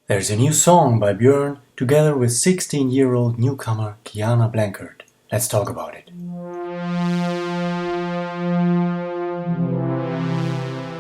There's a new song by Björn together with 16-year-old newcomer Kiana Blanckert. Let's talk about it.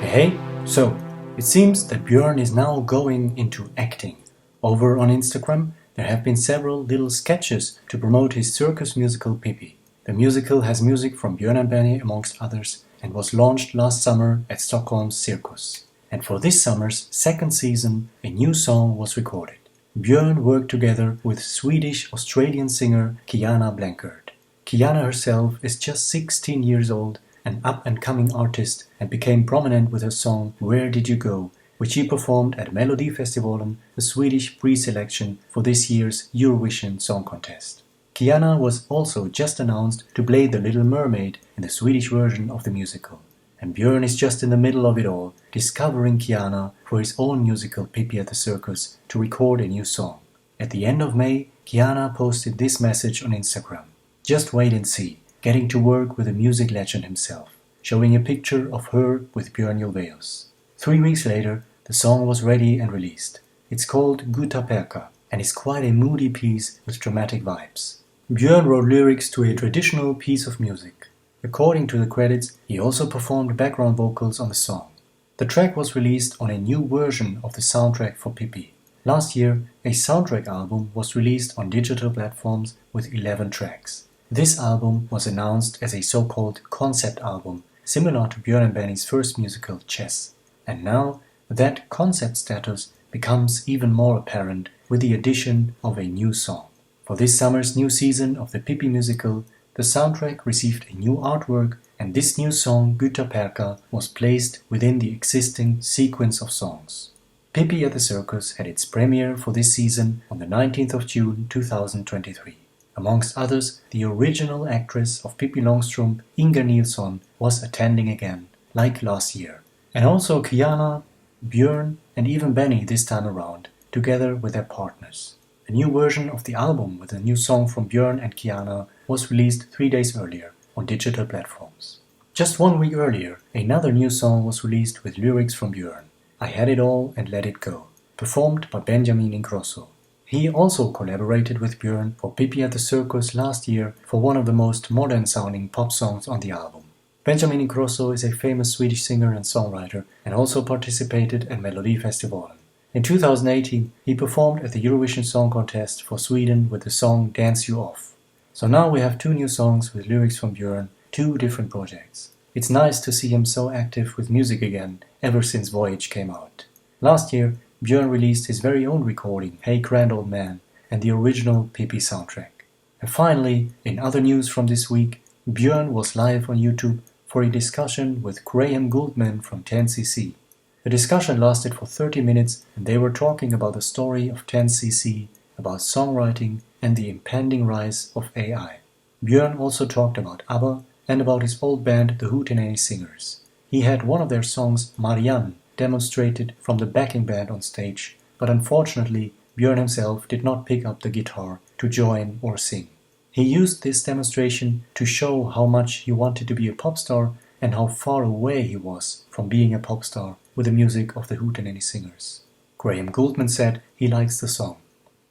Hey, so it seems that Björn is now going into acting. Over on Instagram, there have been several little sketches to promote his circus musical Pippi. The musical has music from Björn and Benny amongst others and was launched last summer at Stockholm's Circus. And for this summer's second season, a new song was recorded. Björn worked together with Swedish-Australian singer Kiana Blanckert. Kiana herself is just 16 years old, an up-and-coming artist, and became prominent with her song Where Did You Go?, which she performed at Melodifestivalen, the Swedish pre-selection for this year's Eurovision Song Contest. Kiana was also just announced to play the Little Mermaid in the Swedish version of the musical. And Björn is just in the middle of it all, discovering Kiana for his own musical Pippi at the Circus to record a new song. At the end of May, Kiana posted this message on Instagram. Just wait and see, getting to work with a music legend himself, showing a picture of her with Björn Ulvaeus. 3 weeks later, the song was ready and released. It's called Guta Perka and is quite a moody piece with dramatic vibes. Björn wrote lyrics to a traditional piece of music. According to the credits, he also performed background vocals on the song. The track was released on a new version of the soundtrack for Pippi. Last year, a soundtrack album was released on digital platforms with 11 tracks. This album was announced as a so-called concept album, similar to Björn and Benny's first musical, Chess. And now, that concept status becomes even more apparent with the addition of a new song. For this summer's new season of the Pippi musical, the soundtrack received a new artwork, and this new song, Guta Perka, was placed within the existing sequence of songs. Pippi at the Circus had its premiere for this season on the 19th of June 2023. Amongst others, the original actress of Pippi Longstrump, Inger Nilsson, was attending again, like last year. And also Kiana, Björn, and even Benny this time around, together with their partners. A new version of the album with a new song from Björn and Kiana was released 3 days earlier on digital platforms. Just 1 week earlier, another new song was released with lyrics from Björn, I Had It All and Let It Go, performed by Benjamin Ingrosso. He also collaborated with Björn for Pippi at the Circus last year for one of the most modern-sounding pop songs on the album. Benjamin Ingrosso is a famous Swedish singer and songwriter and also participated at Melodifestivalen. In 2018, he performed at the Eurovision Song Contest for Sweden with the song Dance You Off. So now we have 2 new songs with lyrics from Björn, 2 different projects. It's nice to see him so active with music again, ever since Voyage came out. Last year, Björn released his very own recording, Hey Grand Old Man, and the original Pippi soundtrack. And finally, in other news from this week, Björn was live on YouTube for a discussion with Graham Gouldman from 10cc. The discussion lasted for 30 minutes and they were talking about the story of 10cc, about songwriting and the impending rise of AI. Björn also talked about ABBA and about his old band the Hootenanny Singers. He had one of their songs, Marianne, demonstrated from the backing band on stage, but unfortunately Björn himself did not pick up the guitar to join or sing. He used this demonstration to show how much he wanted to be a pop star and how far away he was from being a pop star with the music of the Hootenanny Singers. Graham Gouldman said he likes the song.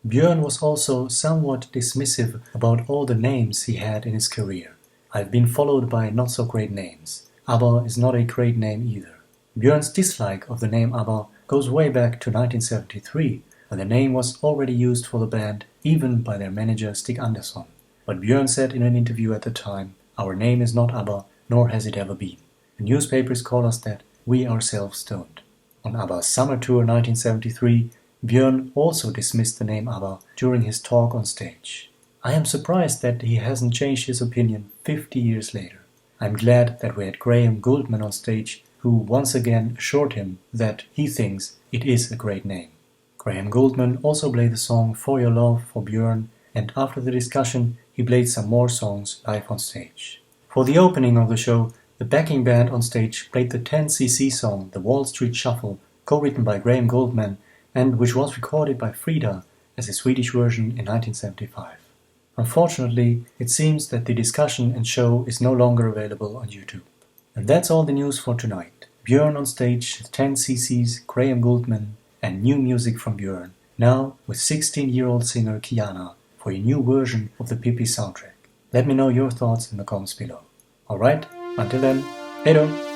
Björn was also somewhat dismissive about all the names he had in his career. I've been followed by not so great names. ABBA is not a great name either. Björn's dislike of the name ABBA goes way back to 1973, when the name was already used for the band, even by their manager Stig Andersson. But Björn said in an interview at the time, our name is not ABBA, nor has it ever been. The newspapers call us that, we ourselves don't. On ABBA's summer tour 1973, Björn also dismissed the name ABBA during his talk on stage. I am surprised that he hasn't changed his opinion 50 years later. I'm glad that we had Graham Gouldman on stage, who once again assured him that he thinks it is a great name. Graham Gouldman also played the song For Your Love for Björn, and after the discussion he played some more songs live on stage. For the opening of the show, the backing band on stage played the 10cc song The Wall Street Shuffle, co-written by Graham Gouldman and which was recorded by Frida as a Swedish version in 1975. Unfortunately, it seems that the discussion and show is no longer available on YouTube. And that's all the news for tonight. Björn on stage, 10cc's Graham Gouldman, and new music from Björn, now with 16-year-old singer Kiana for a new version of the Pippi soundtrack. Let me know your thoughts in the comments below. Alright, until then, hey då!